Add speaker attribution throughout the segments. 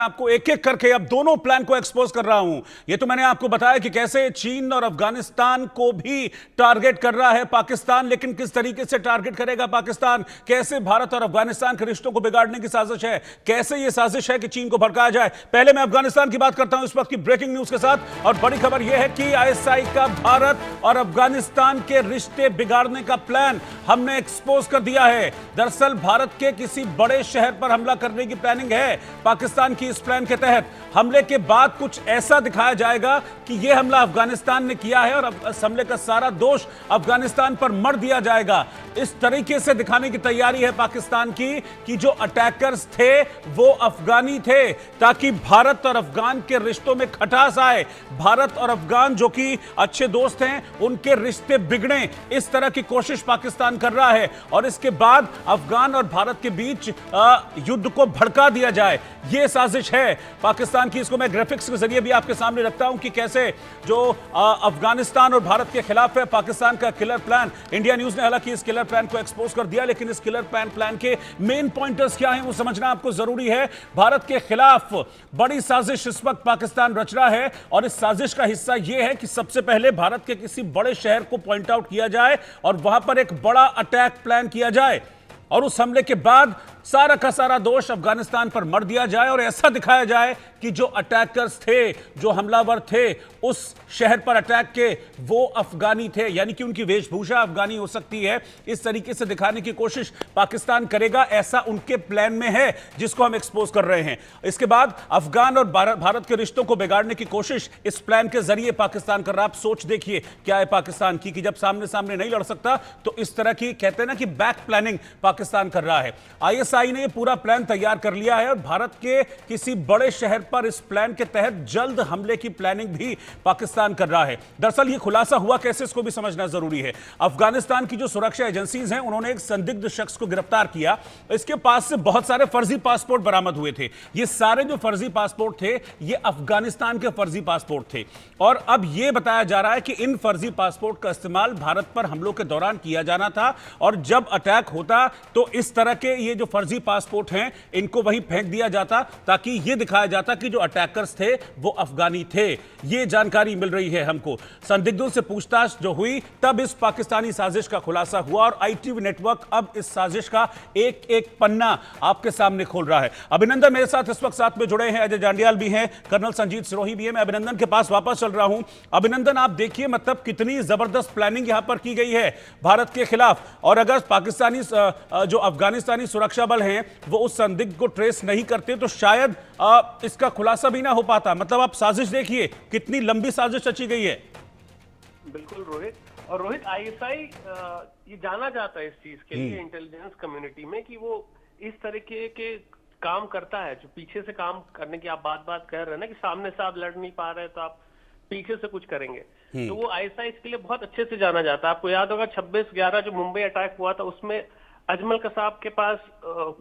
Speaker 1: आपको एक एक करके अब दोनों प्लान को एक्सपोज कर रहा हूं। ये तो मैंने आपको बताया कि कैसे चीन और अफगानिस्तान को भी टारगेट कर रहा है पाकिस्तान, लेकिन किस तरीके से टारगेट करेगा पाकिस्तान, कैसे भारत और अफगानिस्तान के रिश्तों को बिगाड़ने की साजिश है, कैसे यह साजिश है कि चीन को भड़काया जाए। पहले मैं अफगानिस्तान की बात करता हूं इस वक्त की ब्रेकिंग न्यूज के साथ, और बड़ी खबर यह है कि आईएसआई का भारत और अफगानिस्तान के रिश्ते बिगाड़ने का प्लान हमने एक्सपोज कर दिया है। दरअसल भारत के किसी बड़े शहर पर हमला करने की प्लानिंग है पाकिस्तान की। इस प्लान के तहत हमले के बाद कुछ ऐसा दिखाया जाएगा कि यह हमला अफगानिस्तान ने किया है और इस हमले का सारा दोष अफगानिस्तान पर मढ़ दिया जाएगा। इस तरीके से दिखाने की तैयारी है पाकिस्तान की कि जो अटैकर्स थे वो अफगानी थे, ताकि भारत और अफगान के रिश्तों में खटास आए। भारत और अफगान जो कि अच्छे दोस्त हैं, उनके रिश्ते बिगड़े, इस तरह की कोशिश पाकिस्तान कर रहा है। और इसके बाद अफगान और भारत के बीच युद्ध को भड़का दिया जाए, यह साजिश है पाकिस्तान की। इसको मैं ग्राफिक्स के जरिए भी आपके सामने रखता हूं कि कैसे जो अफगानिस्तान और भारत के खिलाफ है पाकिस्तान का किलर प्लान। इंडिया न्यूज ने हालांकि इस किलर प्लान को एक्सपोज कर दिया, लेकिन इस किलर प्लान के मेन पॉइंटर्स क्या हैं वो समझना आपको जरूरी है। भारत के खिलाफ बड़ी साजिश इस वक्त पाकिस्तान रच रहा है, और इस साजिश का हिस्सा यह है कि सबसे पहले भारत के किसी बड़े शहर को पॉइंट आउट किया जाए और वहां पर एक बड़ा अटैक प्लान किया जाए, और उस हमले के बाद सारा का सारा दोष अफगानिस्तान पर मढ़ दिया जाए और ऐसा दिखाया जाए कि जो अटैकर्स थे, जो हमलावर थे उस शहर पर अटैक के, वो अफगानी थे, यानी कि उनकी वेशभूषा अफगानी हो सकती है। इस तरीके से दिखाने की कोशिश पाकिस्तान करेगा, ऐसा उनके प्लान में है जिसको हम एक्सपोज कर रहे हैं। इसके बाद अफगान और भारत के रिश्तों को बिगाड़ने की कोशिश इस प्लान के जरिए पाकिस्तान कर रहा। आप सोच देखिए क्या है पाकिस्तान की, कि जब सामने सामने नहीं लड़ सकता तो इस तरह की, कहते हैं ना कि बैक प्लानिंग पाकिस्तान कर रहा है। आईएसआई ने पूरा प्लान तैयार कर लिया है और भारत के किसी बड़े शहर पर इस प्लान के तहत जल्द हमले की प्लानिंग भी पाकिस्तान कर रहा है। दरअसल यह खुलासा हुआ कैसे, इसको भी समझना जरूरी है। अफगानिस्तान की जो सुरक्षा एजेंसीज हैं, उन्होंने एक संदिग्ध शख्स को गिरफ्तार किया। इसके पास से बहुत सारे फर्जी पासपोर्ट बरामद हुए थे। ये सारे जो फर्जी पासपोर्ट थे, ये अफगानिस्तान के फर्जी पासपोर्ट थे, और अब यह बताया जा रहा है कि इन फर्जी पासपोर्ट का इस्तेमाल भारत पर हमलों के दौरान किया जाना था, और जब अटैक होता तो इस तरह के ये जो फर्जी पासपोर्ट हैं इनको वहीं फेंक दिया जाता, ताकि यह दिखाया जाता कि जो अटैकर्स थे वो अफगानी थे। यह जानकारी मिल रही है हमको। संदिग्धों से पूछताछ जो हुई तब इस पाकिस्तानी साजिश का खुलासा हुआ, और आईटीवी नेटवर्क अब इस साजिश का एक एक पन्ना आपके सामने खोल रहा है। अभिनंदन मेरे साथ इस वक्त साथ में जुड़े हैं, अजय जांडियाल भी हैं, कर्नल संजीत सिरोही भी है। मैं अभिनंदन के पास वापस चल रहा हूं। अभिनंदन, आप देखिए मतलब कितनी जबरदस्त प्लानिंग यहां पर की गई है भारत के खिलाफ, और अगर पाकिस्तानी जो अफगानिस्तानी सुरक्षा बल हैं वो उस संदिग्ध को ट्रेस नहीं करते तो शायद इसका खुलासा भी ना हो पाता। मतलब आप साजिश देखिए कितनी लंबी साजिश रची गई है।
Speaker 2: बिल्कुल रोहित, और रोहित आईएसआई ये जाना जाता है इस चीज के लिए इंटेलिजेंस कम्युनिटी में कि वो इस तरीके के काम करता है, जो पीछे से काम करने की आप बात कर रहे हैं ना, कि सामने से आप लड़ नहीं पा रहे तो आप पीछे से कुछ करेंगे, तो वो आईएसआई इसके लिए बहुत अच्छे से जाना जाता है। आपको याद होगा 26/11 जो मुंबई अटैक हुआ था, उसमें अजमल कसाब के पास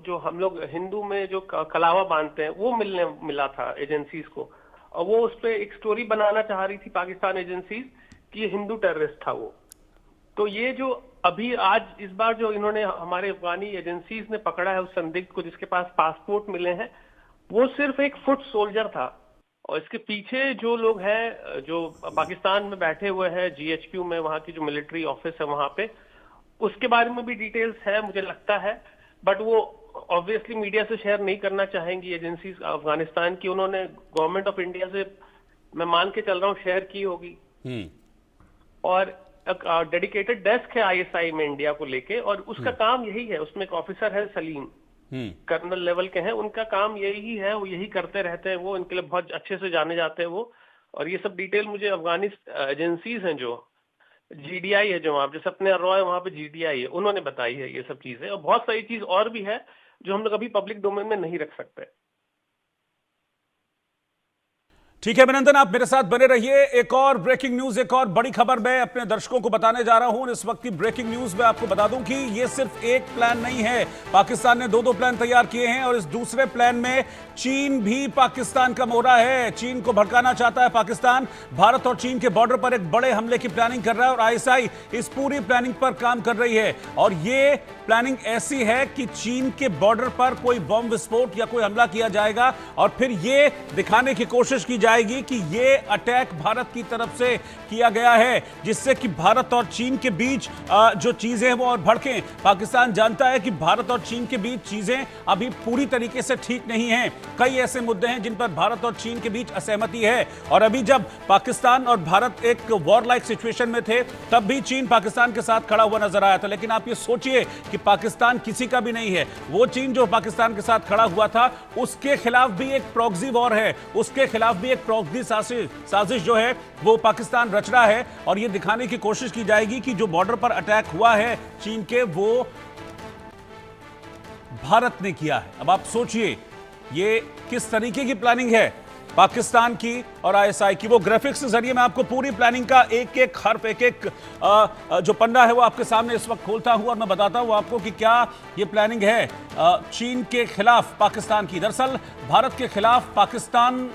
Speaker 2: जो हम लोग हिंदू में जो कलावा बांधते हैं वो मिला था एजेंसीज को, और वो उस पर एक स्टोरी बनाना चाह रही थी पाकिस्तान एजेंसीज कि ये हिंदू टेररिस्ट था वो। तो ये जो अभी आज इस बार जो इन्होंने हमारे अफगानी एजेंसीज ने पकड़ा है उस संदिग्ध को जिसके पास पासपोर्ट मिले हैं, वो सिर्फ एक फुट सोल्जर था, और इसके पीछे जो लोग हैं जो पाकिस्तान में बैठे हुए हैं जीएचक्यू में, वहां की जो मिलिट्री ऑफिस है वहां पे, उसके बारे में भी डिटेल्स है मुझे लगता है, बट वो ऑब्वियसली मीडिया से शेयर नहीं करना चाहेंगी एजेंसीज अफगानिस्तान की। उन्होंने गवर्नमेंट ऑफ इंडिया से, मैं मान के चल रहा हूँ, शेयर की होगी। और डेडिकेटेड डेस्क है आईएसआई में इंडिया को लेके, और उसका काम यही है। उसमें एक ऑफिसर है सलीम, कर्नल लेवल के हैं, उनका काम यही है, वो यही करते रहते हैं, वो इनके लिए बहुत अच्छे से जाने जाते हैं वो। और ये सब डिटेल मुझे अफगानी एजेंसीज हैं, जो जीडीआई है, जो वहां जैसे अपने रॉय वहां पे जीडीआई है, उन्होंने बताई है ये सब चीजें, और बहुत सारी चीज और भी है जो हम लोग अभी पब्लिक डोमेन में नहीं रख सकते।
Speaker 1: ठीक है अभिनंदन, आप मेरे साथ बने रहिए। एक और ब्रेकिंग न्यूज, एक और बड़ी खबर मैं अपने दर्शकों को बताने जा रहा हूं। इस वक्त की ब्रेकिंग न्यूज में आपको बता दूं कि ये सिर्फ एक प्लान नहीं है, पाकिस्तान ने दो प्लान तैयार किए हैं और इस दूसरे प्लान में चीन भी पाकिस्तान का मोहरा है। चीन को भड़काना चाहता है पाकिस्तान। भारत और चीन के बॉर्डर पर एक बड़े हमले की प्लानिंग कर रहा है और आईएसआई इस पूरी प्लानिंग पर काम कर रही है। और ये प्लानिंग ऐसी है कि चीन के बॉर्डर पर कोई बम विस्फोट या कोई हमला किया जाएगा और फिर ये दिखाने की कोशिश की जाएगी कि ये अटैक भारत की तरफ से किया गया है, जिससे कि भारत और चीन के बीच जो चीजें हैं वो और भड़कें। पाकिस्तान जानता है कि भारत और चीन के बीच चीजें अभी पूरी तरीके से ठीक नहीं हैं। कई ऐसे मुद्दे हैं जिन पर भारत और चीन के बीच असहमति है और अभी जब पाकिस्तान और भारत एक वॉर लाइक सिचुएशन में थे तब भी चीन पाकिस्तान के साथ खड़ा हुआ नजर आया था। लेकिन आप ये सोचिए कि पाकिस्तान किसी का भी नहीं है। वो चीन जो पाकिस्तान के साथ खड़ा हुआ था उसके खिलाफ भी एक प्रॉक्सी वॉर है, उसके खिलाफ भी एक प्रॉक्सी साजिश जो है वो पाकिस्तान रच रहा है और ये दिखाने की कोशिश की जाएगी कि जो बॉर्डर पर अटैक हुआ है चीन के वो भारत ने किया है। अब आप सोचिए ये किस तरीके की प्लानिंग है पाकिस्तान की और आईएसआई की। वो ग्राफिक्स के जरिए मैं आपको पूरी प्लानिंग का एक एक हर्फ, एक एक जो पन्ना है वो आपके सामने इस वक्त खोलता हूं और मैं बताता हूं आपको कि क्या ये प्लानिंग है चीन के खिलाफ पाकिस्तान की। दरअसल भारत के खिलाफ पाकिस्तान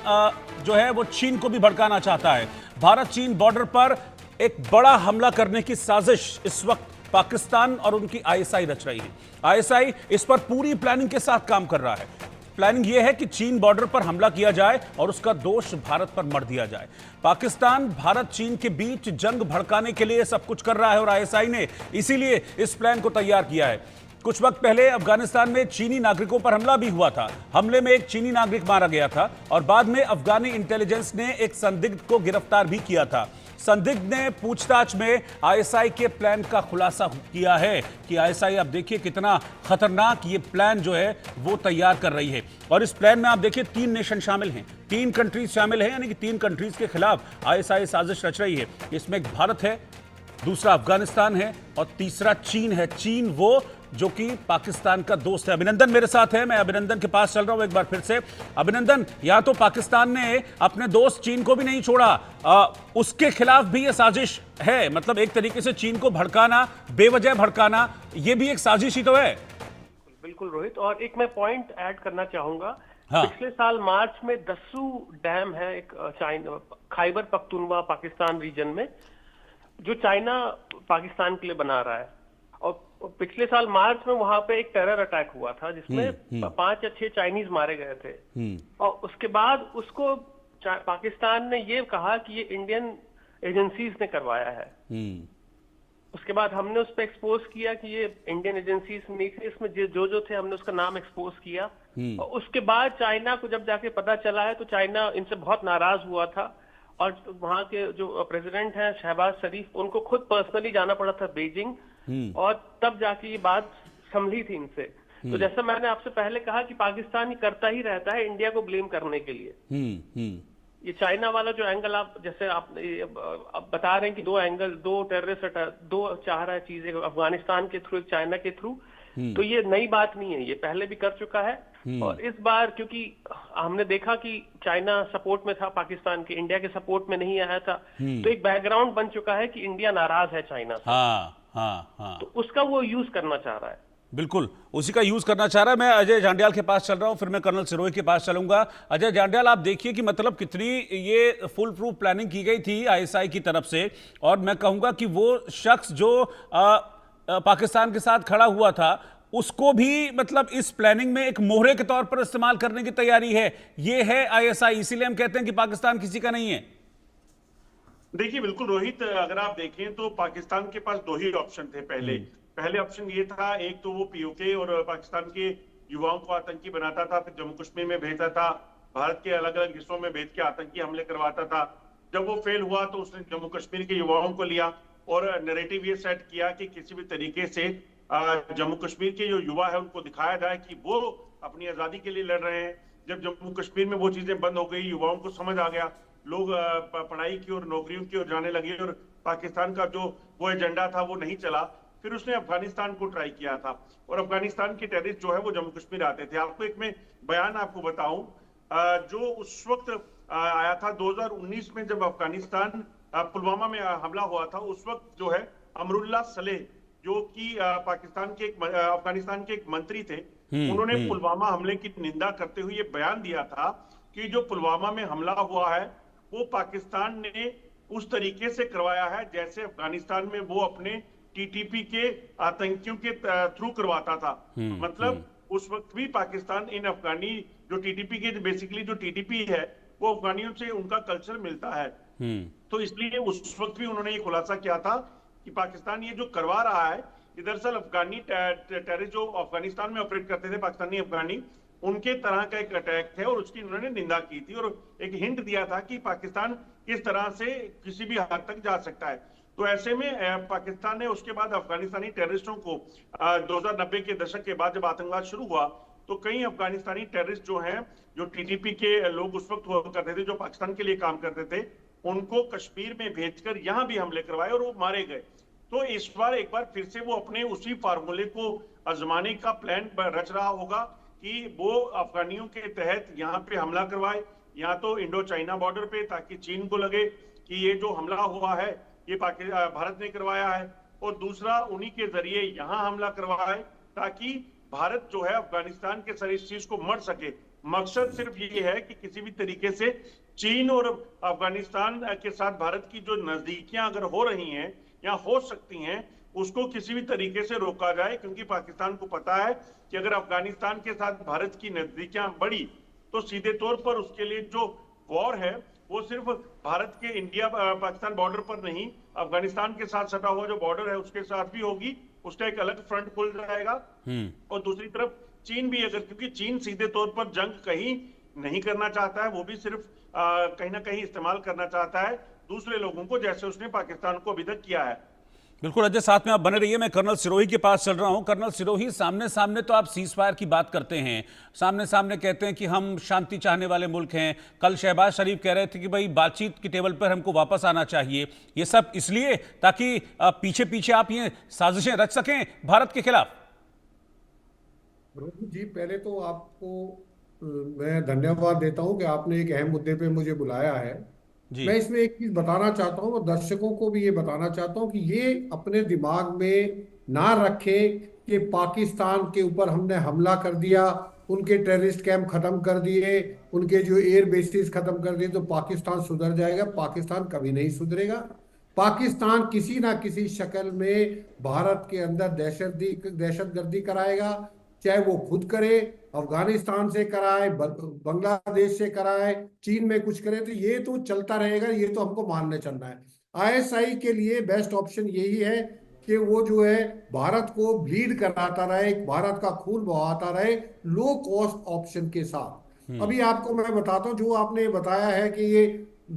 Speaker 1: जो है वो चीन को भी भड़काना चाहता है। भारत चीन बॉर्डर पर एक बड़ा हमला करने की साजिश इस वक्त पाकिस्तान और उनकी आईएसआई रच रही है। आईएसआई इस पर पूरी प्लानिंग के साथ काम कर रहा है। प्लानिंग यह है कि चीन बॉर्डर पर हमला किया जाए और उसका दोष भारत पर मढ़ दिया जाए। पाकिस्तान भारत चीन के बीच जंग भड़काने के लिए सब कुछ कर रहा है और आईएसआई ने इसीलिए इस प्लान को तैयार किया है। कुछ वक्त पहले अफगानिस्तान में चीनी नागरिकों पर हमला भी हुआ था। हमले में एक चीनी नागरिक मारा गया था और बाद में अफगानी इंटेलिजेंस ने एक संदिग्ध को गिरफ्तार भी किया था। संदिग्ध ने पूछताछ में आईएसआई के प्लान का खुलासा किया है कि आईएसआई आप देखिए कितना खतरनाक ये प्लान जो है वो तैयार कर रही है। और इस प्लान में आप देखिए 3 नेशन शामिल हैं, 3 कंट्रीज शामिल हैं, यानी कि 3 कंट्रीज के खिलाफ आईएसआई साजिश रच रही है। इसमें एक भारत है, दूसरा अफगानिस्तान है और तीसरा चीन है। चीन वो जो कि पाकिस्तान का दोस्त है। अभिनंदन मेरे साथ है, मैं अभिनंदन के पास चल रहा हूं एक बार फिर से। अभिनंदन, या तो पाकिस्तान ने अपने दोस्त चीन को भी नहीं छोड़ा, उसके खिलाफ भी यह साजिश है। मतलब एक तरीके से चीन को भड़काना, बेवजह भड़काना, यह भी एक साजिश ही तो है।
Speaker 2: बिल्कुल रोहित, और एक मैं पॉइंट ऐड करना चाहूंगा।
Speaker 1: हाँ।
Speaker 2: पिछले साल मार्च में दस्सू डैम है एक चाइना खैबर पख्तूनवा पाकिस्तान रीजन में, जो चाइना पाकिस्तान के लिए बना रहा है। और पिछले साल मार्च में वहां पे एक टेरर अटैक हुआ था जिसमें 5 या 6 चाइनीज मारे गए थे। और उसके बाद उसको पाकिस्तान ने ये कहा कि ये इंडियन एजेंसीज ने करवाया है। उसके बाद हमने उस पर एक्सपोज किया कि ये इंडियन एजेंसीज नहीं थे, इसमें जो थे हमने उसका नाम एक्सपोज किया। और उसके बाद चाइना को जब जाके पता चला है तो चाइना इनसे बहुत नाराज हुआ था और वहां के जो प्रेसिडेंट हैं शहबाज शरीफ, उनको खुद पर्सनली जाना पड़ा था बीजिंग और तब जाके ये बात संभली थी इनसे। तो जैसा मैंने आपसे पहले कहा कि पाकिस्तान ही करता ही रहता है इंडिया को ब्लेम करने के लिए। ये चाइना वाला जो एंगल आप जैसे आप बता रहे हैं कि 2 एंगल, 2 टेररिस्ट अटैक, 2 चाह रहा है चीजें अफगानिस्तान के थ्रू, एक चाइना के थ्रू, तो ये नई बात नहीं है, ये पहले भी कर चुका है। और इस बार क्योंकि हमने देखा कि चाइना सपोर्ट में था पाकिस्तान के, इंडिया के सपोर्ट में नहीं आया था, तो एक बैकग्राउंड बन चुका है कि इंडिया नाराज है चाइना से।
Speaker 1: हाँ।
Speaker 2: तो उसका वो यूज करना चाह रहा है।
Speaker 1: बिल्कुल उसी का यूज करना चाह रहा है। मैं अजय जांड्याल के पास चल रहा हूं, फिर मैं कर्नल सिरोही के पास चलूंगा। अजय जांड्याल, आप देखिए कि मतलब कितनी ये फुल प्रूफ प्लानिंग की गई थी आईएसआई की तरफ से, और मैं कहूंगा कि वो शख्स जो पाकिस्तान के साथ खड़ा हुआ था उसको भी मतलब इस प्लानिंग में एक मोहरे के तौर पर इस्तेमाल करने की तैयारी है। ये है आईएसआई, इसीलिए हम कहते हैं कि पाकिस्तान किसी का नहीं है।
Speaker 3: देखिए बिल्कुल रोहित, अगर आप देखें तो पाकिस्तान के पास 2 ही ऑप्शन थे। पहले ऑप्शन ये था, एक तो वो पीओके और पाकिस्तान के युवाओं को आतंकी बनाता था, फिर जम्मू कश्मीर में भेजता था, भारत के अलग अलग हिस्सों में भेज के आतंकी हमले करवाता था। जब वो फेल हुआ तो उसने जम्मू कश्मीर के युवाओं को लिया और नैरेटिव ये सेट किया कि किसी भी तरीके से जम्मू कश्मीर के जो युवा है उनको दिखाया जाए कि वो अपनी आजादी के लिए लड़ रहे हैं। जब जम्मू कश्मीर में वो चीजें बंद हो गई, युवाओं को समझ आ गया, लोग पढ़ाई की और नौकरियों की ओर जाने लगे और पाकिस्तान का जो वो एजेंडा था वो नहीं चला, फिर उसने अफगानिस्तान को ट्राई किया था। और अफगानिस्तान के टेररिस्ट जो है वो जम्मू कश्मीर आते थे। आपको एक मैं बयान आपको बताऊं, जो उस वक्त आया था 2019 में, जब अफगानिस्तान पुलवामा में हमला हुआ था, उस वक्त जो है अमरुल्लाह सलेह, जो कि अफगानिस्तान के एक मंत्री थे, उन्होंने पुलवामा हमले की निंदा करते हुए ये बयान दिया था कि जो पुलवामा में हमला हुआ है वो पाकिस्तान ने उस तरीके से करवाया है जैसे अफगानिस्तान में वो अपने टीटीपी के आतंकियों के थ्रू करवाता था। मतलब उस वक्त भी पाकिस्तान इन अफगानी जो टीटीपी के, बेसिकली जो टीटीपी है वो अफगानियों से उनका कल्चर मिलता है। तो इसलिए उस वक्त भी उन्होंने ये खुलासा किया था कि पाकिस्तान ये जो करवा रहा है, दरअसल अफगानी टेररिस्ट जो अफगानिस्तान में ऑपरेट करते थे, पाकिस्तानी अफगानी, उनके तरह का एक अटैक है और उसकी उन्होंने निंदा की थी और एक हिंट दिया था कि पाकिस्तान किस तरह से किसी भी हद तक जा सकता है। तो ऐसे में पाकिस्तान ने उसके बाद अफगानिस्तानी टेररिस्टों को 2090 के दशक के बाद जब आतंकवाद शुरू हुआ तो कई अफगानिस्तानी टेररिस्ट जो हैं, जो टीटीपी के लोग उस वक्त हुआ करते थे, जो पाकिस्तान के लिए काम करते थे, उनको कश्मीर में भेजकर यहां भी हमले करवाए और वो मारे गए। तो इस बार एक बार फिर से वो अपने उसी फार्मूले को आजमाने का प्लान रच रहा होगा कि वो अफगानियों के तहत यहाँ पे हमला करवाए, या तो इंडो चाइना बॉर्डर पे, ताकि चीन को लगे कि ये जो हमला हुआ है ये भारत ने करवाया है, और दूसरा उन्हीं के जरिए यहाँ हमला करवाए ताकि भारत जो है अफगानिस्तान के सर इस चीज को मर सके। मकसद सिर्फ ये है कि किसी भी तरीके से चीन और अफगानिस्तान के साथ भारत की जो नजदीकियां अगर हो रही हैं या हो सकती हैं, उसको किसी भी तरीके से रोका जाए, क्योंकि पाकिस्तान को पता है कि अगर अफगानिस्तान के साथ भारत की नजदीकियां बढ़ी तो सीधे तौर पर उसके लिए जो वॉर है वो सिर्फ भारत के इंडिया पाकिस्तान बॉर्डर पर नहीं, अफगानिस्तान के साथ सटा हुआ जो बॉर्डर है उसके साथ भी होगी, उसका एक अलग फ्रंट खुल जाएगा। और दूसरी तरफ चीन भी, अगर, क्योंकि चीन सीधे तौर पर जंग कहीं नहीं करना चाहता है, वो भी सिर्फ कहीं ना कहीं इस्तेमाल करना चाहता है दूसरे लोगों को, जैसे उसने पाकिस्तान को अभी तक किया है।
Speaker 1: बिल्कुल अजय, साथ में आप बने रहिए। मैं कर्नल सिरोही के पास चल रहा हूं। कर्नल सिरोही, सामने सामने तो आप सीज फायर की बात करते हैं, सामने सामने कहते हैं कि हम शांति चाहने वाले मुल्क हैं। कल शहबाज शरीफ कह रहे थे कि भाई बातचीत की टेबल पर हमको वापस आना चाहिए। ये सब इसलिए ताकि पीछे पीछे आप ये साजिशें रच सकें भारत के खिलाफ।
Speaker 4: रोहित जी, पहले तो आपको मैं धन्यवाद देता हूं कि आपने एक अहम मुद्दे पे मुझे बुलाया है। मैं इसमें एक चीज बताना चाहता हूं और दर्शकों को भी ये बताना चाहता हूं कि ये अपने दिमाग में ना रखें कि पाकिस्तान के ऊपर हमने हमला कर दिया, उनके टेररिस्ट कैंप खत्म कर दिए, उनके जो एयर बेसिस खत्म कर दिए तो पाकिस्तान सुधर जाएगा। पाकिस्तान कभी नहीं सुधरेगा। पाकिस्तान किसी ना किसी शक्ल में भारत के अंदर दहशतगर्दी कराएगा, चाहे वो खुद करे, अफगानिस्तान से कराए, बांग्लादेश से कराए, चीन में कुछ करे, तो ये तो चलता रहेगा। ये तो हमको मानने चलना है। आईएसआई के लिए बेस्ट ऑप्शन यही है कि वो जो है भारत को ब्लीड कराता रहे, भारत का खून बहाता रहे, लो कॉस्ट ऑप्शन के साथ। अभी आपको मैं बताता हूँ, जो आपने बताया है कि ये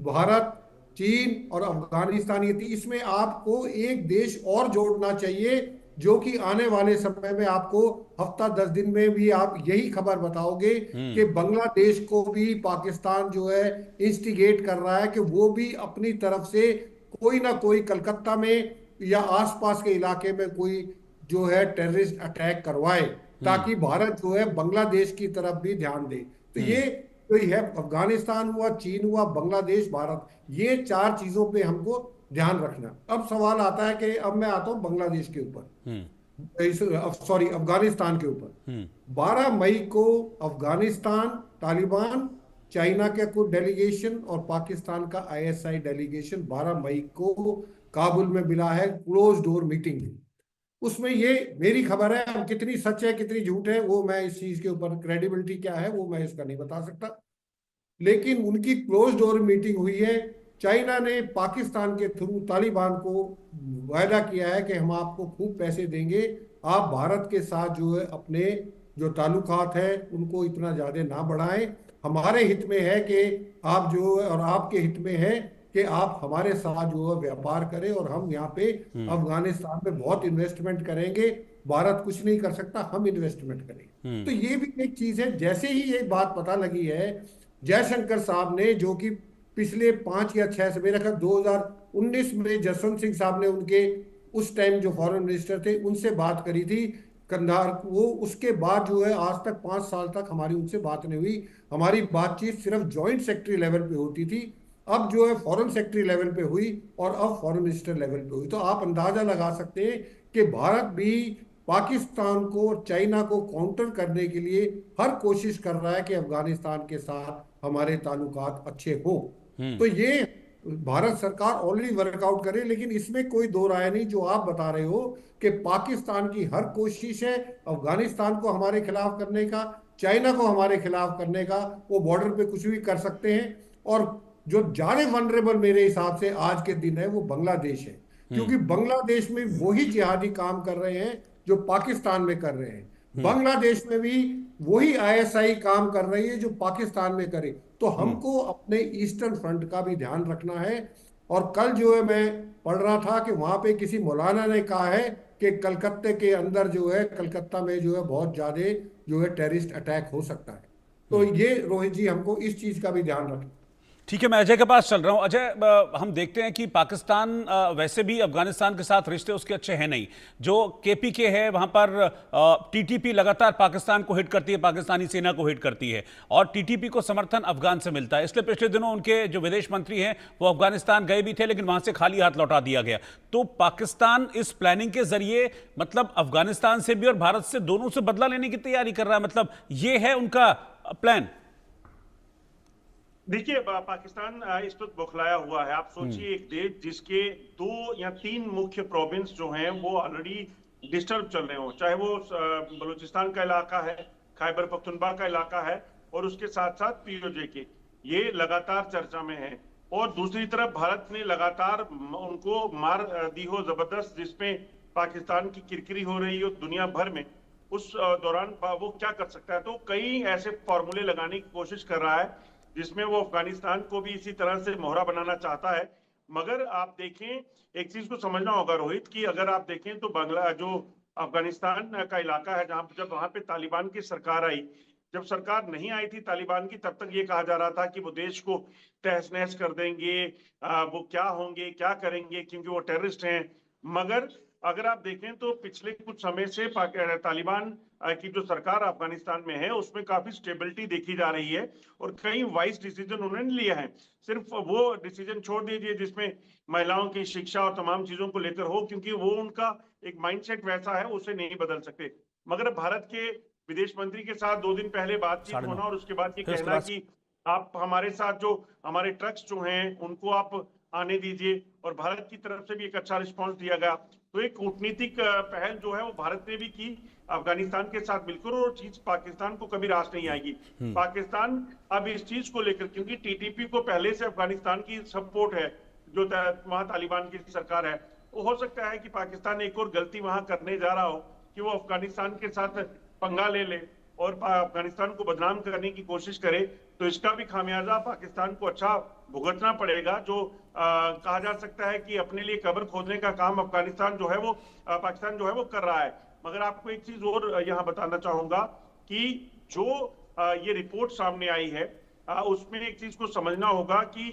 Speaker 4: भारत, चीन और अफगानिस्तान, ये इसमें आपको एक देश और जोड़ना चाहिए, जो कि आने वाले समय में आपको हफ्ता 10 दिन में भी आप यही खबर बताओगे कि बांग्लादेश को भी पाकिस्तान जो है इंस्टिगेट कर रहा है कि वो भी अपनी तरफ से कोई ना कोई कलकत्ता में या आसपास के इलाके में कोई जो है टेररिस्ट अटैक करवाए, ताकि भारत जो है बांग्लादेश की तरफ भी ध्यान दे। तो ये तो है, अफगानिस्तान हुआ, चीन हुआ, बांग्लादेश, भारत, ये 4 चीजों पे हमको ध्यान रखना। अब सवाल आता है कि अब मैं आता हूं बांग्लादेश के ऊपर, सॉरी अफगानिस्तान के ऊपर। 12 मई को अफगानिस्तान, तालिबान, चाइना का कुछ डेलीगेशन और पाकिस्तान का आईएसआई डेलीगेशन 12 मई को काबुल में मिला है, क्लोज डोर मीटिंग। उसमें ये मेरी खबर है, अब कितनी सच है कितनी झूठ है वो मैं इस चीज के ऊपर क्रेडिबिलिटी क्या है वो मैं इसका नहीं बता सकता, लेकिन उनकी क्लोज डोर मीटिंग हुई है। चाइना ने पाकिस्तान के थ्रू तालिबान को वायदा किया है कि हम आपको खूब पैसे देंगे, आप भारत के साथ जो है अपने जो ताल्लुकात है उनको इतना ज्यादा ना बढ़ाएं। हमारे हित में है कि आप जो है, और आपके हित में है कि आप हमारे साथ जो है व्यापार करें, और हम यहाँ पे अफगानिस्तान में बहुत इन्वेस्टमेंट करेंगे। भारत कुछ नहीं कर सकता, हम इन्वेस्टमेंट करेंगे। तो ये भी एक चीज है। जैसे ही ये बात पता लगी है, जयशंकर साहब ने, जो कि पिछले 5 या 6 से मेरा ख्याल 2019 में जसवंत सिंह साहब ने, उनके उस टाइम जो फॉरेन मिनिस्टर थे, उनसे बात करी थी कंधार वो उसके बाद जो है आज तक 5 साल तक हमारी उनसे बात नहीं हुई। हमारी बातचीत सिर्फ जॉइंट सेक्रेटरी लेवल पे होती थी, अब जो है फॉरेन सेक्रेटरी लेवल पे हुई और अब फॉरेन मिनिस्टर लेवल पे हुई। तो आप अंदाजा लगा सकते हैं कि भारत भी पाकिस्तान को और चाइना को काउंटर करने के लिए हर कोशिश कर रहा है कि अफगानिस्तान के साथ हमारे ताल्लुकात अच्छे हो। तो ये भारत सरकार ऑलरेडी वर्कआउट करे, लेकिन इसमें कोई दो राय नहीं जो आप बता रहे हो कि पाकिस्तान की हर कोशिश है अफगानिस्तान को हमारे खिलाफ करने का, चाइना को हमारे खिलाफ करने का। वो बॉर्डर पे कुछ भी कर सकते हैं। और जो ज्यादा वनरेबल मेरे हिसाब से आज के दिन है वो बांग्लादेश है, क्योंकि बांग्लादेश में वही जिहादी काम कर रहे हैं जो पाकिस्तान में कर रहे हैं। बांग्लादेश में भी वही आईएसआई काम कर रही है जो पाकिस्तान में करे। तो हमको अपने ईस्टर्न फ्रंट का भी ध्यान रखना है। और कल जो है मैं पढ़ रहा था कि वहां पे किसी मौलाना ने कहा है कि कलकत्ते के अंदर जो है, कलकत्ता में जो है बहुत ज्यादा जो है टेररिस्ट अटैक हो सकता है। तो ये रोहित जी हमको इस चीज का भी ध्यान रखना।
Speaker 1: ठीक है, मैं अजय के पास चल रहा हूं। अजय, हम देखते हैं कि पाकिस्तान वैसे भी अफगानिस्तान के साथ रिश्ते उसके अच्छे हैं नहीं। जो केपीके है वहां पर टीटीपी लगातार पाकिस्तान को हिट करती है, पाकिस्तानी सेना को हिट करती है, और टीटीपी को समर्थन अफगान से मिलता है। इसलिए पिछले दिनों उनके जो विदेश मंत्री हैं वो अफगानिस्तान गए भी थे, लेकिन वहां से खाली हाथ लौटा दिया गया। तो पाकिस्तान इस प्लानिंग के जरिए मतलब अफगानिस्तान से भी और भारत से, दोनों से बदला लेने की तैयारी कर रहा है, मतलब ये है उनका प्लान।
Speaker 3: देखिए, पाकिस्तान इस वक्त बौखलाया हुआ है। आप सोचिए, एक देश जिसके 2 या 3 मुख्य प्रोविंस जो हैं वो ऑलरेडी डिस्टर्ब चल रहे हो, चाहे वो बलूचिस्तान का इलाका है, खैबर पख्तूनख्वा का इलाका है, और उसके साथ साथ पीओजे के, ये लगातार चर्चा में है। और दूसरी तरफ भारत ने लगातार उनको मार दी हो जबरदस्त, जिसमें पाकिस्तान की किरकिरी हो रही हो दुनिया भर में। उस दौरान वो क्या कर सकता है? तो कई ऐसे फॉर्मूले लगाने की कोशिश कर रहा है जिसमें वो अफगानिस्तान को भी इसी तरह से मोहरा बनाना चाहता है। मगर आप देखें, एक चीज को समझना होगा रोहित, कि अगर आप देखें तो जो अफगानिस्तान का इलाका है, जहां जब वहां पे तालिबान की सरकार आई, जब सरकार नहीं आई थी तालिबान की, तब तक ये कहा जा रहा था कि वो देश को तहस नहस कर देंगे, वो क्या होंगे, क्या करेंगे, क्योंकि वो टेररिस्ट हैं। मगर अगर आप देखें तो पिछले कुछ समय से तालिबान की जो सरकार अफगानिस्तान में है उसमें काफी स्टेबिलिटी देखी जा रही है, और कई वाइज डिसीजन उन्होंने लिया है। सिर्फ वो डिसीजन छोड़ दीजिए जिसमें महिलाओं की शिक्षा और तमाम चीजों को लेकर हो, क्योंकि वो उनका एक माइंडसेट वैसा है, उसे नहीं बदल सकते। मगर भारत के विदेश मंत्री के साथ 2 दिन पहले बातचीत होना और उसके बाद ये कहना कि आप हमारे साथ जो हमारे ट्रक्स जो हैं उनको आप आने दीजिए, और भारत की तरफ से भी एक अच्छा रिस्पांस दिया गया। तो एक कूटनीतिक पहल जो है वो भारत ने भी की अफगानिस्तान के साथ मिलकर, और चीज पाकिस्तान को कभी रास नहीं आएगी। पाकिस्तान अब इस चीज को लेकर, क्योंकि टीटीपी को पहले से अफगानिस्तान की सपोर्ट है, जो वहां तालिबान की सरकार है, वो हो सकता है कि पाकिस्तान एक और गलती वहां करने जा रहा हो कि वो अफगानिस्तान के साथ पंगा ले और अफगानिस्तान को बदनाम करने की कोशिश करे। तो इसका भी खामियाजा पाकिस्तान को अच्छा भुगतना पड़ेगा। जो कहा जा सकता है कि अपने लिए कब्र खोदने का काम अफगानिस्तान जो है वो पाकिस्तान जो है वो कर रहा है। मगर आपको एक चीज और यहाँ बताना चाहूंगा कि जो ये रिपोर्ट सामने आई है, उसमें एक चीज को समझना होगा कि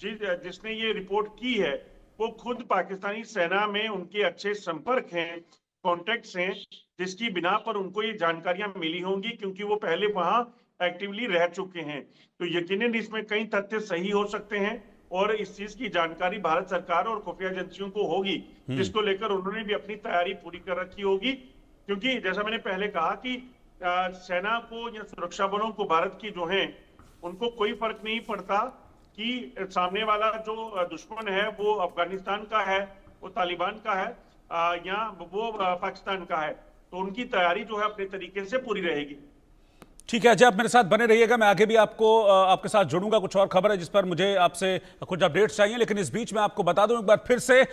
Speaker 3: जिसने ये रिपोर्ट की है वो खुद पाकिस्तानी सेना में उनके अच्छे संपर्क हैं, कॉन्टेक्ट्स हैं, जिसकी बिना पर उनको ये जानकारियां मिली होंगी, क्योंकि वो पहले वहां एक्टिवली रह चुके हैं। तो यकीनन इसमें कई तथ्य सही हो सकते हैं, और इस चीज की जानकारी भारत सरकार और खुफिया एजेंसियों को होगी, जिसको लेकर उन्होंने भी अपनी तैयारी पूरी कर रखी होगी। क्योंकि जैसा मैंने पहले कहा कि सेना को या सुरक्षा बलों को भारत की जो है उनको कोई फर्क नहीं पड़ता कि सामने वाला जो दुश्मन है वो अफगानिस्तान का है, वो तालिबान का है, या वो पाकिस्तान का है। तो उनकी तैयारी जो है अपने तरीके से पूरी रहेगी।
Speaker 1: ठीक है अजय, आप मेरे साथ बने रहिएगा, मैं आगे भी आपके साथ जुड़ूंगा। कुछ और खबर है जिस पर मुझे आपसे कुछ अपडेट्स चाहिए, लेकिन इस बीच में आपको बता दूं एक बार फिर से,